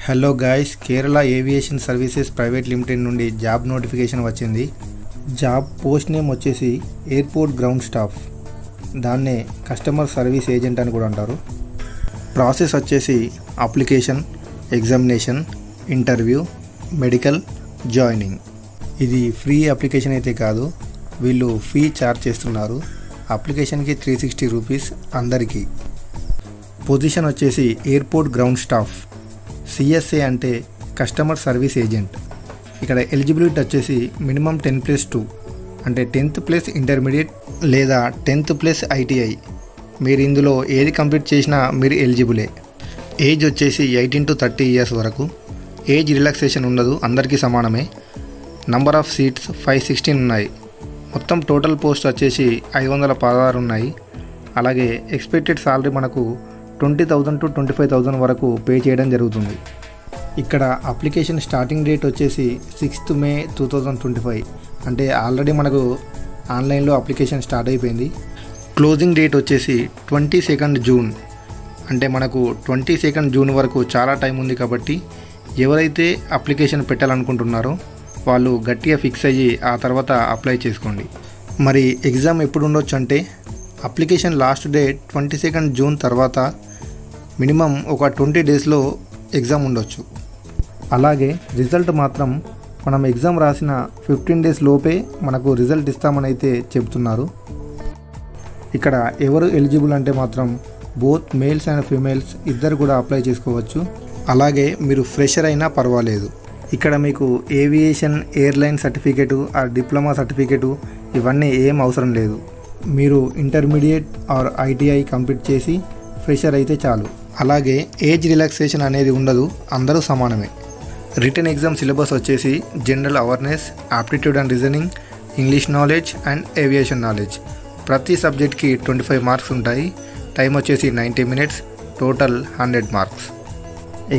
Hello guys, Kerala aviation services private limited నుండి job notification వచ్చింది. Job post name వచ్చేసి airport ground staff, దాన్నే customer service agent అని కూడా అంటారు. ప్రాసెస్ వచ్చేసి application, examination, interview, medical, joining. ఇది ఫ్రీ అప్లికేషన్ అయితే కాదు, వీళ్ళు ఫీ ఛార్జ్ చేస్తున్నారు. అప్లికేషన్కి 360 రూపీస్ అందరికీ. పొజిషన్ వచ్చేసి ఎయిర్పోర్ట్ గ్రౌండ్ స్టాఫ్. సిఎస్ఏ అంటే కస్టమర్ సర్వీస్ ఏజెంట్. ఇక్కడ ఎలిజిబిలిటీ వచ్చేసి మినిమం 10+2 అంటే 10th+ ఇంటర్మీడియట్ లేదా 10th+ ITI. మీరు ఇందులో ఏది కంప్లీట్ చేసినా మీరు ఎలిజిబులే. ఏజ్ వచ్చేసి 18 to 30 ఇయర్స్ వరకు. ఏజ్ రిలాక్సేషన్ ఉండదు, అందరికీ సమానమే. నంబర్ ఆఫ్ సీట్స్ 516 ఉన్నాయి. మొత్తం టోటల్ పోస్ట్ వచ్చేసి 516 ఉన్నాయి. అలాగే ఎక్స్పెక్టెడ్ సాలరీ మనకు 20,000 to 25,000 వరకు పే చేయడం జరుగుతుంది. ఇక్కడ అప్లికేషన్ స్టార్టింగ్ డేట్ వచ్చేసి 6th May 2025 అంటే ఆల్రెడీ మనకు ఆన్లైన్లో అప్లికేషన్ స్టార్ట్ అయిపోయింది. క్లోజింగ్ డేట్ వచ్చేసి 22nd June అంటే మనకు 22nd June వరకు చాలా టైం ఉంది. కాబట్టి ఎవరైతే అప్లికేషన్ పెట్టాలనుకుంటున్నారో వాళ్ళు గట్టిగా ఫిక్స్ అయ్యి ఆ తర్వాత అప్లై చేసుకోండి. మరి ఎగ్జామ్ ఎప్పుడు ఉండొచ్చు అంటే application last date 22nd June తర్వాత మినిమం ఒక 20 daysలో ఎగ్జామ్ ఉండొచ్చు. అలాగే రిజల్ట్ మాత్రం మనం ఎగ్జామ్ రాసిన 15 days లోపే మనకు రిజల్ట్ ఇస్తామని అయితే చెప్తున్నారు. ఇక్కడ ఎవరు ఎలిజిబుల్ అంటే మాత్రం బోత్ మేల్స్ అండ్ ఫీమేల్స్ ఇద్దరు కూడా అప్లై చేసుకోవచ్చు. అలాగే మీరు ఫ్రెషర్ అయినా పర్వాలేదు. ఇక్కడ మీకు aviation, airline certificate or diploma certificate ఇవన్నీ ఏం అవసరం లేదు. మీరు ఇంటర్మీడియట్ ఆర్ ITI కంప్లీట్ చేసి ఫ్రెషర్ అయితే చాలు. అలాగే ఏజ్ రిలాక్సేషన్ అనేది ఉండదు, అందరూ సమానమే. రిటన్ ఎగ్జామ్ సిలబస్ వచ్చేసి general awareness, aptitude and reasoning, English knowledge and aviation knowledge. ప్రతి సబ్జెక్ట్కి 25 మార్క్స్ ఉంటాయి. టైం వచ్చేసి 90 minutes, total 100 marks.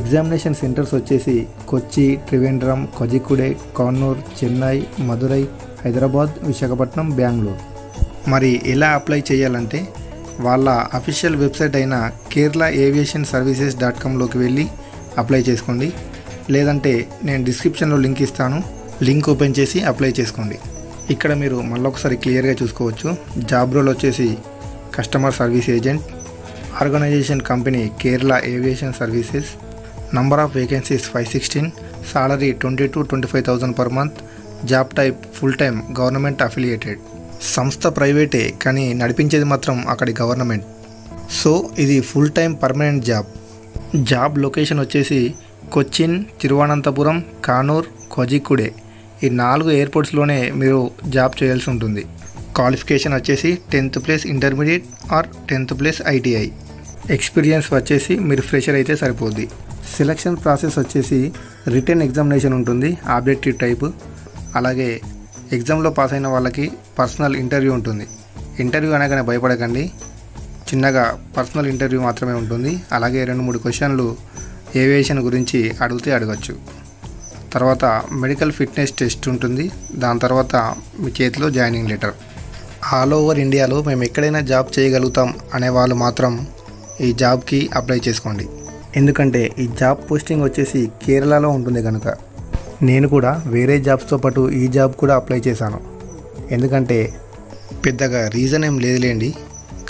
Examination centres వచ్చేసి కొచ్చి, త్రివేంద్రం, కోజికోడే, కన్నూర్, చెన్నై, మదురై, హైదరాబాద్, విశాఖపట్నం, బెంగళూరు. మరి ఎలా అప్లై చేయాలంటే వాళ్ళ అఫీషియల్ వెబ్సైట్ అయిన keralaAviationServices.comలోకి వెళ్ళి అప్లై చేసుకోండి. లేదంటే నేను డిస్క్రిప్షన్లో లింక్ ఇస్తాను, లింక్ ఓపెన్ చేసి అప్లై చేసుకోండి. ఇక్కడ మీరు మళ్ళొకసారి క్లియర్గా చూసుకోవచ్చు. జాబ్ రోల్ వచ్చేసి customer service agent. Organisation company Kerala aviation services. Number of vacancies 516. Salary 20,000 to 25,000 per month. Job type full time, government affiliated. సంస్థ ప్రైవేటే కానీ నడిపించేది మాత్రం అక్కడి గవర్నమెంట్. సో ఇది full time permanent job. Job location వచ్చేసి కొచ్చిన్, తిరువనంతపురం, కానూర్, కోజికోడే ఈ 4 ఎయిర్పోర్ట్స్లోనే మీరు జాబ్ చేయాల్సి ఉంటుంది. క్వాలిఫికేషన్ వచ్చేసి 10th+ intermediate or 10th+ ITI. Experience వచ్చేసి మీరు ఫ్రెషర్ అయితే సరిపోద్ది. సెలక్షన్ ప్రాసెస్ వచ్చేసి రిటన్ ఎగ్జామినేషన్ ఉంటుంది, ఆబ్జెక్టివ్ టైప్. అలాగే ఎగ్జామ్లో పాస్ అయిన వాళ్ళకి పర్సనల్ ఇంటర్వ్యూ ఉంటుంది. ఇంటర్వ్యూ అనగానే భయపడకండి, చిన్నగా పర్సనల్ ఇంటర్వ్యూ మాత్రమే ఉంటుంది. అలాగే 2-3 క్వశ్చన్లు ఏవియేషన్ గురించి అడిగితే అడగచ్చు. తర్వాత మెడికల్ ఫిట్నెస్ టెస్ట్ ఉంటుంది. దాని తర్వాత మీ చేతిలో జాయినింగ్ లెటర్. ఆల్ ఓవర్ ఇండియాలో మేము ఎక్కడైనా జాబ్ చేయగలుగుతాం అనేవాళ్ళు మాత్రం ఈ జాబ్కి అప్లై చేసుకోండి. ఎందుకంటే ఈ జాబ్ పోస్టింగ్ వచ్చేసి కేరళలో ఉంటుంది కనుక. నేను కూడా వేరే జాబ్స్తో పాటు ఈ జాబ్ కూడా అప్లై చేశాను. ఎందుకంటే పెద్దగా రీజన్ ఏం లేదులేండి,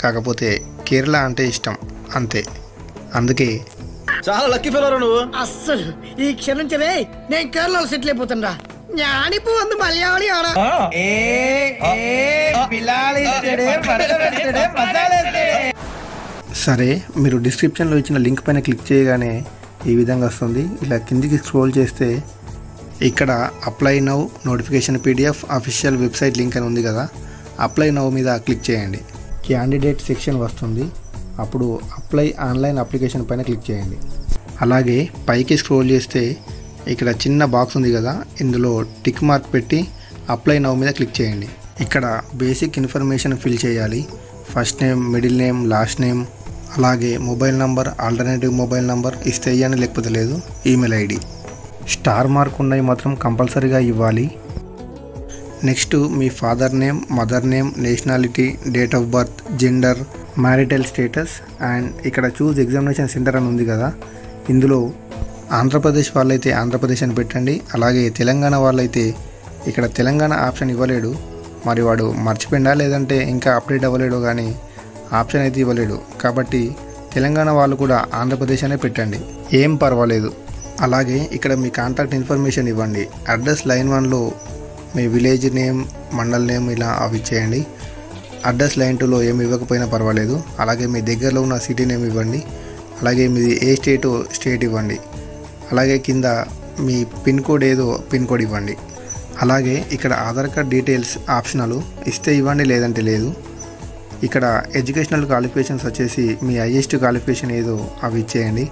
కాకపోతే కేరళ అంటే ఇష్టం అంతే. అందుకే చాలా లక్కీ ఫెలోరా నువ్వు. అస్సలు ఈ క్షణించవే, నేను కేరళలో సెటిల్ అయిపోతుండ్రా. ഞാനിപ്പോ വന്ന് മലയാളിയാണ്. సరే, మీరు డిస్క్రిప్షన్లో ఇచ్చిన లింక్ పైన క్లిక్ చేయగానే ఈ విధంగా వస్తుంది. ఇలా కిందికి స్క్రోల్ చేస్తే ఇక్కడ apply now, notification PDF, official website link అని ఉంది కదా, అప్లై నౌ మీద క్లిక్ చేయండి. క్యాండిడేట్ సెక్షన్ వస్తుంది. అప్పుడు అప్లై ఆన్లైన్ అప్లికేషన్ పైన క్లిక్ చేయండి. అలాగే పైకి స్క్రోల్ చేస్తే ఇక్కడ చిన్న బాక్స్ ఉంది కదా, ఇందులో టిక్ మార్క్ పెట్టి అప్లై నౌ మీద క్లిక్ చేయండి. ఇక్కడ బేసిక్ ఇన్ఫర్మేషన్ ఫిల్ చేయాలి. First name, middle name, last name, అలాగే mobile number, alternative mobile number ఇస్తే ఇవ్వండి, లేకపోతే లేదు. Email ID. స్టార్ మార్క్ ఉన్నవి మాత్రం కంపల్సరీగా ఇవ్వాలి. Next me father name, mother name, nationality, date of birth, gender, marital status and ఇక్కడ చూస్ ఎగ్జామినేషన్ సెంటర్ అని ఉంది కదా, ఇందులో ఆంధ్రప్రదేశ్ వాళ్ళైతే ఆంధ్రప్రదేశ్ అని పెట్టండి. అలాగే తెలంగాణ వాళ్ళైతే ఇక్కడ తెలంగాణ ఆప్షన్ ఇవ్వలేడు, మరి వాడు మర్చిపోయిందా లేదంటే ఇంకా అప్డేట్ అవ్వలేడు, కానీ ఆప్షన్ అయితే ఇవ్వలేడు. కాబట్టి తెలంగాణ వాళ్ళు కూడా ఆంధ్రప్రదేశ్ అనే పెట్టండి, ఏం పర్వాలేదు. అలాగే ఇక్కడ మీ కాంటాక్ట్ ఇన్ఫర్మేషన్ ఇవ్వండి. అడ్రస్ లైన్ 1లో మీ విలేజ్ నేమ్, మండల్ నేమ్ ఇలా అవి ఇచ్చేయండి. అడ్రస్ లైన్ 2లో ఏమి ఇవ్వకపోయినా పర్వాలేదు. అలాగే మీ దగ్గరలో ఉన్న సిటీ నేమ్ ఇవ్వండి. అలాగే మీది ఏ స్టేట్ ఇవ్వండి. అలాగే కింద మీ పిన్ కోడ్ ఏదో పిన్ కోడ్ ఇవ్వండి. అలాగే ఇక్కడ ఆధార్ కార్డ్ డీటెయిల్స్ ఆప్షనల్, ఇస్తే ఇవ్వండి లేదంటే లేదు. ఇక్కడ ఎడ్యుకేషనల్ క్వాలిఫికేషన్స్ వచ్చేసి మీ హైయెస్ట్ క్వాలిఫికేషన్ ఏదో అవి ఇచ్చేయండి.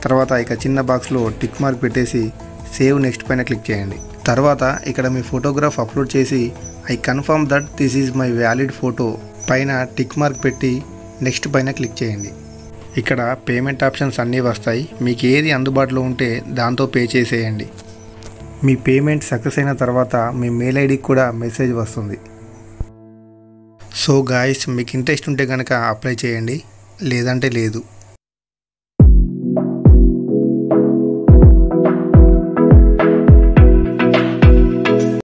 తర్వాత ఇక చిన్న బాక్స్లో టిక్ మార్క్ పెట్టేసి సేవ్ నెక్స్ట్ పైన క్లిక్ చేయండి. తర్వాత ఇక్కడ మీ ఫోటోగ్రాఫ్ అప్లోడ్ చేసి I confirm that this is my valid photo పైన టిక్ మార్క్ పెట్టి నెక్స్ట్ పైన క్లిక్ చేయండి. ఇక్కడ పేమెంట్ ఆప్షన్స్ అన్నీ వస్తాయి. మీకు ఏది అందుబాటులో ఉంటే దాంతో పే చేసేయండి. మీ పేమెంట్ సక్సెస్ అయిన తర్వాత మీ మెయిల్ ఐడికి కూడా మెసేజ్ వస్తుంది. సో గాయ్స్, మీకు ఇంట్రెస్ట్ ఉంటే కనుక అప్లై చేయండి, లేదంటే లేదు.